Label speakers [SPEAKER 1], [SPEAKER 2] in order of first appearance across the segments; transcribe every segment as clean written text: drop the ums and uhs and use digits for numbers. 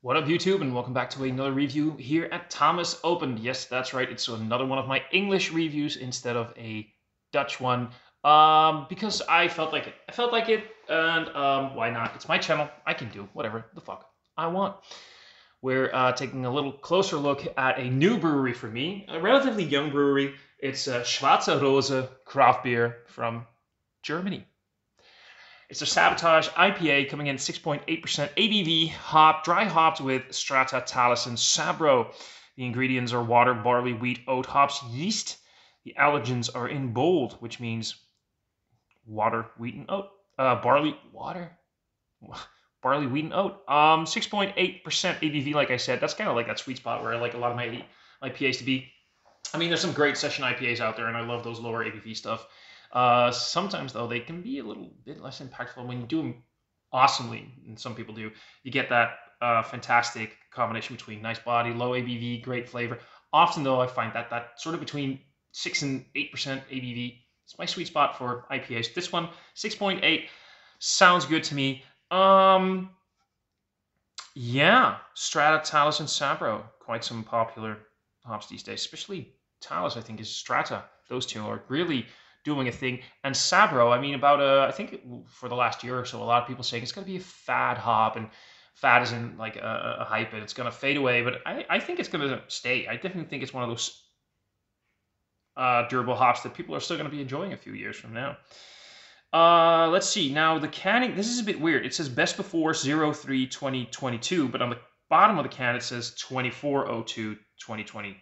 [SPEAKER 1] What up, YouTube, and welcome back to another review here at Thomas Opent. Yes, that's right. It's another one of my English reviews instead of a Dutch one. Because I felt like it. And why not? It's my channel. I can do whatever the fuck I want. We're taking a little closer look at a new brewery for me, a relatively young brewery. It's Schwarze craft beer from Germany. It's a Sabotage IPA coming in 6.8% ABV, dry hopped with Strata, Talus, and Sabro. The ingredients are water, barley, wheat, oat, hops, yeast. The allergens are in bold, which means water, wheat, and oat. Barley, wheat, and oat. 6.8% ABV, like I said. That's kind of like that sweet spot where I like a lot of my IPAs to be. I mean, there's some great session IPAs out there, and I love those lower ABV stuff. Sometimes, though, they can be a little bit less impactful when you do them awesomely, and some people do. You get that fantastic combination between nice body, low ABV, great flavor. Often, though, I find that sort of between 6 and 8% ABV is my sweet spot for IPAs. This one, 6.8, sounds good to me. Yeah, Strata, Talus, and Sabro, quite some popular hops these days, especially Talus, I think, is Strata. Those two are really doing a thing. And Sabro, I mean, I think for the last year or so, a lot of people saying it's going to be a fad hop, and fad is in like a hype, and it's going to fade away. But I think it's going to stay. I definitely think it's one of those durable hops that people are still going to be enjoying a few years from now. Let's see. Now, the canning, this is a bit weird. It says best before 03/2022, but on the bottom of the can, it says 24/02/2022.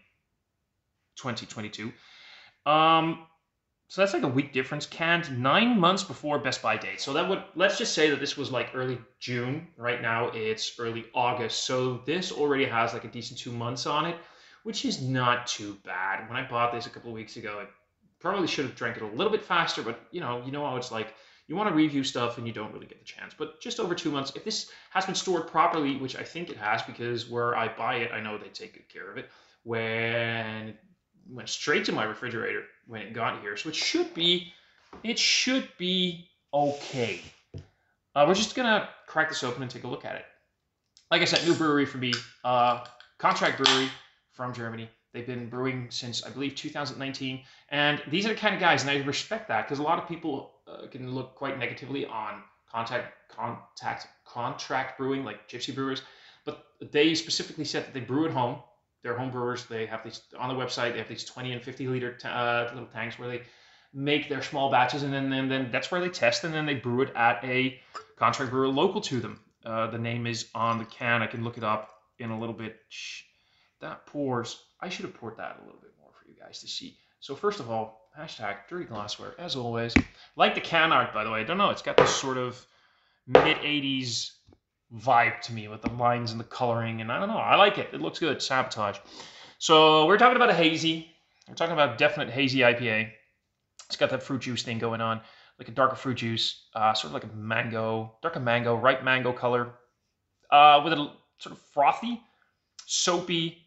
[SPEAKER 1] So that's like a week difference. Canned 9 months before Best By date. So that would, let's just say that this was like early June. Right now it's early August. So this already has like a decent 2 months on it, which is not too bad. When I bought this a couple of weeks ago, I probably should have drank it a little bit faster, but you know how it's like. You want to review stuff and you don't really get the chance. But just over 2 months, if this has been stored properly, which I think it has, because where I buy it, I know they take good care of it. When it went straight to my refrigerator when it got here, so it should be okay. We're just gonna crack this open and take a look at it. Like I said, new brewery for me, contract brewery from Germany. They've been brewing since, I believe, 2019, and these are the kind of guys, and I respect that, because a lot of people can look quite negatively on contract brewing, like gypsy brewers, but they specifically said that they brew at home. They're home brewers. They have these on the website. They have these 20 and 50 liter little tanks where they make their small batches, and then that's where they test, and then they brew it at a contract brewer local to them. The name is on the can. I can look it up in a little bit. That pours. I should have poured that a little bit more for you guys to see. So first of all, hashtag dirty glassware, as always. Like the can art, by the way. I don't know. It's got this sort of mid-80s vibe to me with the lines and the coloring, and I don't know, I like it. It looks good. Sabotage. So we're talking about a hazy. We're talking about a definite hazy IPA. It's got that fruit juice thing going on, like a darker fruit juice, sort of like a mango, darker mango, ripe mango color, with a sort of frothy, soapy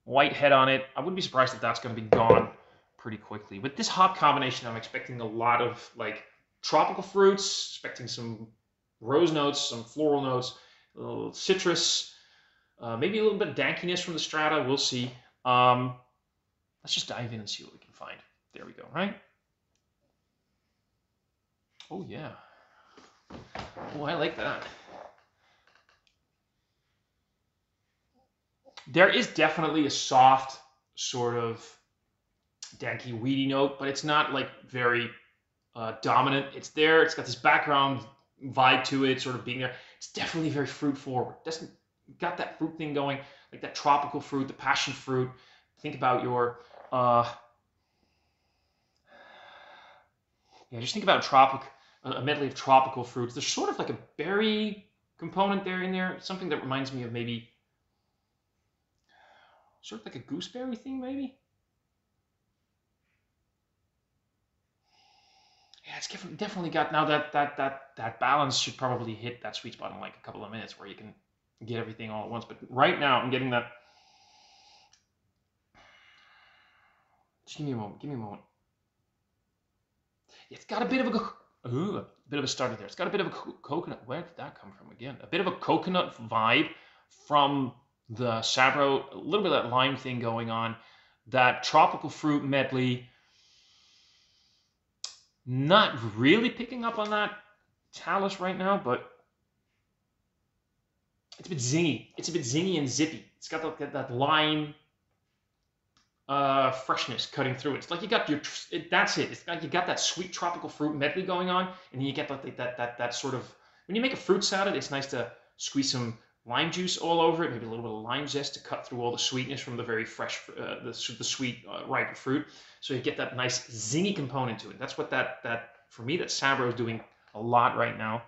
[SPEAKER 1] white head on it. I wouldn't be surprised if that's going to be gone pretty quickly. With this hop combination, I'm expecting a lot of like tropical fruits, expecting some rose notes, some floral notes, a little citrus, maybe a little bit of dankiness from the Strata. We'll see. Let's just dive in and see what we can find. There we go, right? Oh, yeah. Oh, I like that. There is definitely a soft sort of danky, weedy note, but it's not like very dominant. It's there. It's got this background vibe to it, sort of being there. It's definitely very fruit forward. Doesn't got that fruit thing going, like that tropical fruit, the passion fruit. Think about your just think about a medley of tropical fruits. There's sort of like a berry component there in there, something that reminds me of maybe sort of like a gooseberry thing, maybe. Yeah, it's definitely got, now that balance should probably hit that sweet spot in like a couple of minutes where you can get everything all at once. But right now I'm getting that. Just give me a moment. It's got a bit of a starter there. It's got a bit of a coconut. Where did that come from again? A bit of a coconut vibe from the Sabro, a little bit of that lime thing going on, that tropical fruit medley. Not really picking up on that Talus right now, but it's a bit zingy. It's a bit zingy and zippy. It's got that lime freshness cutting through it. It's like you got that's it. It's like you got that sweet tropical fruit medley going on, and then you get that sort of, when you make a fruit salad, it's nice to squeeze some lime juice all over it, maybe a little bit of lime zest to cut through all the sweetness from the very fresh, the sweet ripe fruit. So you get that nice zingy component to it. That's what that for me, that Sabro is doing a lot right now.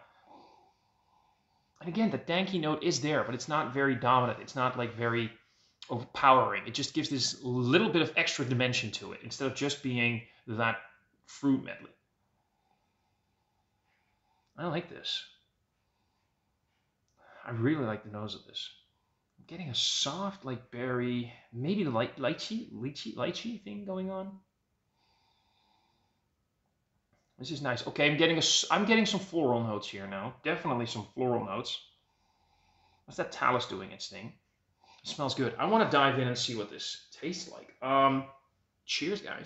[SPEAKER 1] And again, the danky note is there, but it's not very dominant. It's not like very overpowering. It just gives this little bit of extra dimension to it instead of just being that fruit medley. I like this. I really like the nose of this. I'm getting a soft, like berry, maybe the lychee thing going on. This is nice. Okay, I'm getting some floral notes here now. Definitely some floral notes. What's that Talus doing its thing? It smells good. I want to dive in and see what this tastes like. Cheers, guys.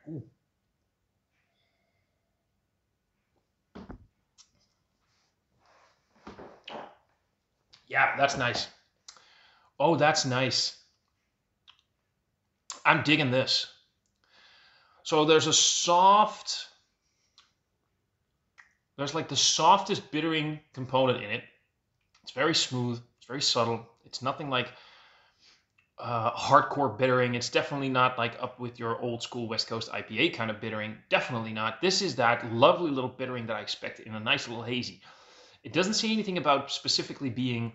[SPEAKER 1] Ooh. Yeah, that's nice. Oh, that's nice. I'm digging this. So there's like the softest bittering component in it. It's very smooth. It's very subtle. It's nothing like hardcore bittering. It's definitely not like up with your old school West Coast IPA kind of bittering. Definitely not. This is that lovely little bittering that I expected in a nice little hazy. It doesn't say anything about specifically being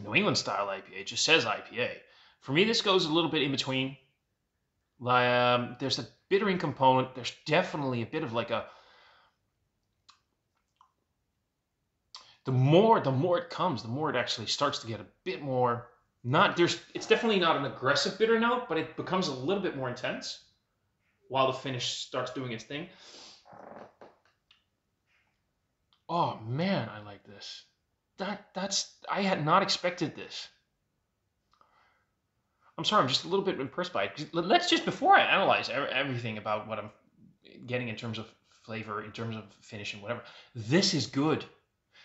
[SPEAKER 1] New England style IPA. It just says IPA. For me, this goes a little bit in between. There's a bittering component. There's definitely a bit of like the more it comes, the more it actually starts to get a bit more, it's definitely not an aggressive bitter note, but it becomes a little bit more intense while the finish starts doing its thing. Oh man, I like this. I had not expected this. I'm sorry, I'm just a little bit impressed by it. Let's just, before I analyze everything about what I'm getting in terms of flavor, in terms of finish and whatever, this is good.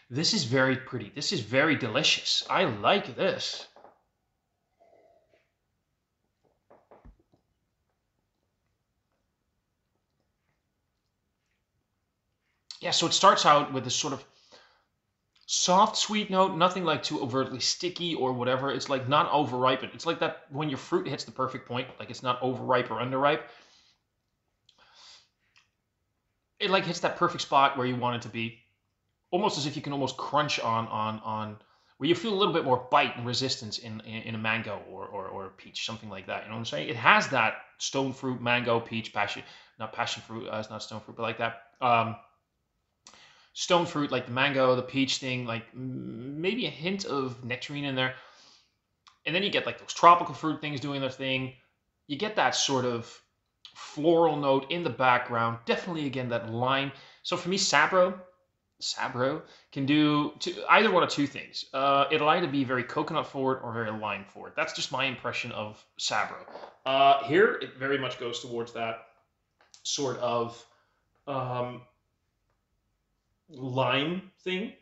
[SPEAKER 1] This is very pretty. This is very delicious. I like this. Yeah, so it starts out with this sort of soft, sweet note, nothing like too overtly sticky or whatever. It's like not overripened. It's like that when your fruit hits the perfect point, like it's not overripe or underripe. It like hits that perfect spot where you want it to be. Almost as if you can almost crunch on where you feel a little bit more bite and resistance in a mango or a peach, something like that. You know what I'm saying? It has that stone fruit, mango, peach, not passion fruit, it's not stone fruit, but like that. Stone fruit, like the mango, the peach thing, like maybe a hint of nectarine in there. And then you get like those tropical fruit things doing their thing. You get that sort of floral note in the background. Definitely, again, that lime. So for me, Sabro can do either one of two things. It'll either be very coconut forward or very lime forward. That's just my impression of Sabro. Here, it very much goes towards that sort of lime thing.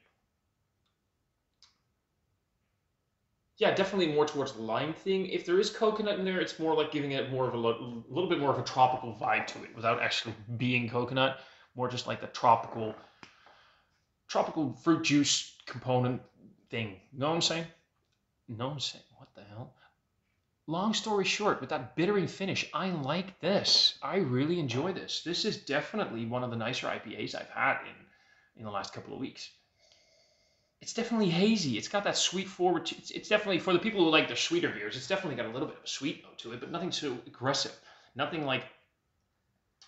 [SPEAKER 1] Yeah, definitely more towards the lime thing. If there is coconut in there, it's more like giving it more of a little bit more of a tropical vibe to it without actually being coconut. More just like the tropical fruit juice component thing. You know what I'm saying? No, I'm saying, what the hell? Long story short, with that bittering finish, I like this. I really enjoy this. This is definitely one of the nicer IPAs I've had in the last couple of weeks. It's definitely hazy. It's got that sweet forward. It's definitely, for the people who like the sweeter beers, it's definitely got a little bit of a sweet note to it, but nothing too aggressive. Nothing like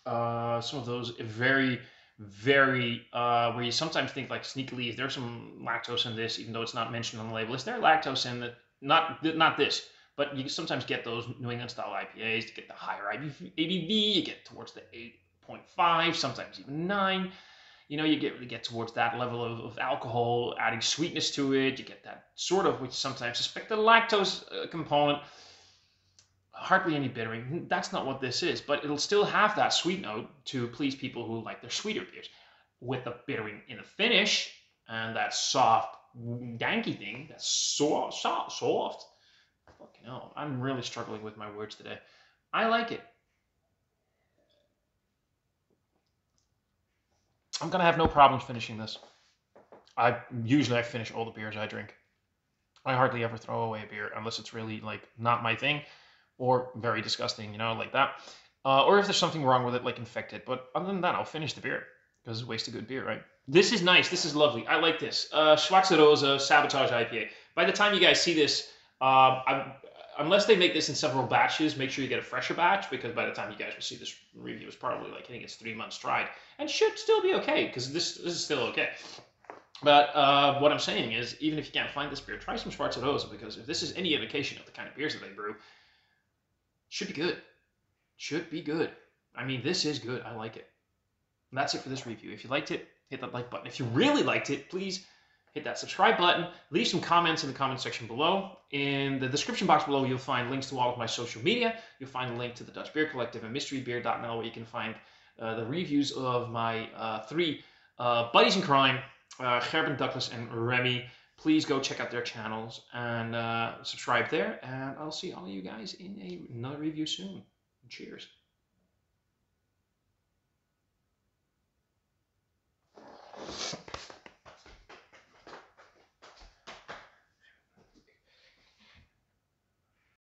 [SPEAKER 1] some of those very, very, where you sometimes think like sneakily, is there some lactose in this, even though it's not mentioned on the label? Is there lactose in it? Not this, but you sometimes get those New England style IPAs to get the higher ABV, you get towards the 8.5, sometimes even 9. You know, you really get towards that level of alcohol, adding sweetness to it. You get that sort of, which sometimes suspect the lactose component. Hardly any bittering. That's not what this is, but it'll still have that sweet note to please people who like their sweeter beers. With the bittering in the finish and that soft, danky thing, that's soft. Fucking hell, I'm really struggling with my words today. I like it. I'm gonna have no problems finishing this. Usually I finish all the beers I drink. I hardly ever throw away a beer unless it's really like not my thing or very disgusting, you know, like that. Or if there's something wrong with it, like infected. But other than that, I'll finish the beer because it's a waste of good beer, right? This is nice. This is lovely. I like this. Schwarze Sabotage IPA. By the time you guys see this, unless they make this in several batches, make sure you get a fresher batch, because by the time you guys will see this review, it's probably like, I think it's 3 months tried, and should still be okay, because this is still okay. But what I'm saying is, even if you can't find this beer, try some Schwarze, because if this is any indication of the kind of beers that they brew, should be good. Should be good. I mean, this is good. I like it. And that's it for this review. If you liked it, hit that like button. If you really liked it, please hit that subscribe button. Leave some comments in the comment section below. In the description box below, you'll find links to all of my social media. You'll find a link to the Dutch Beer Collective and mysterybeer.nl, where you can find the reviews of my 3 buddies in crime, Gerben, Douglas, and Remy. Please go check out their channels and subscribe there. And I'll see all of you guys in another review soon. Cheers.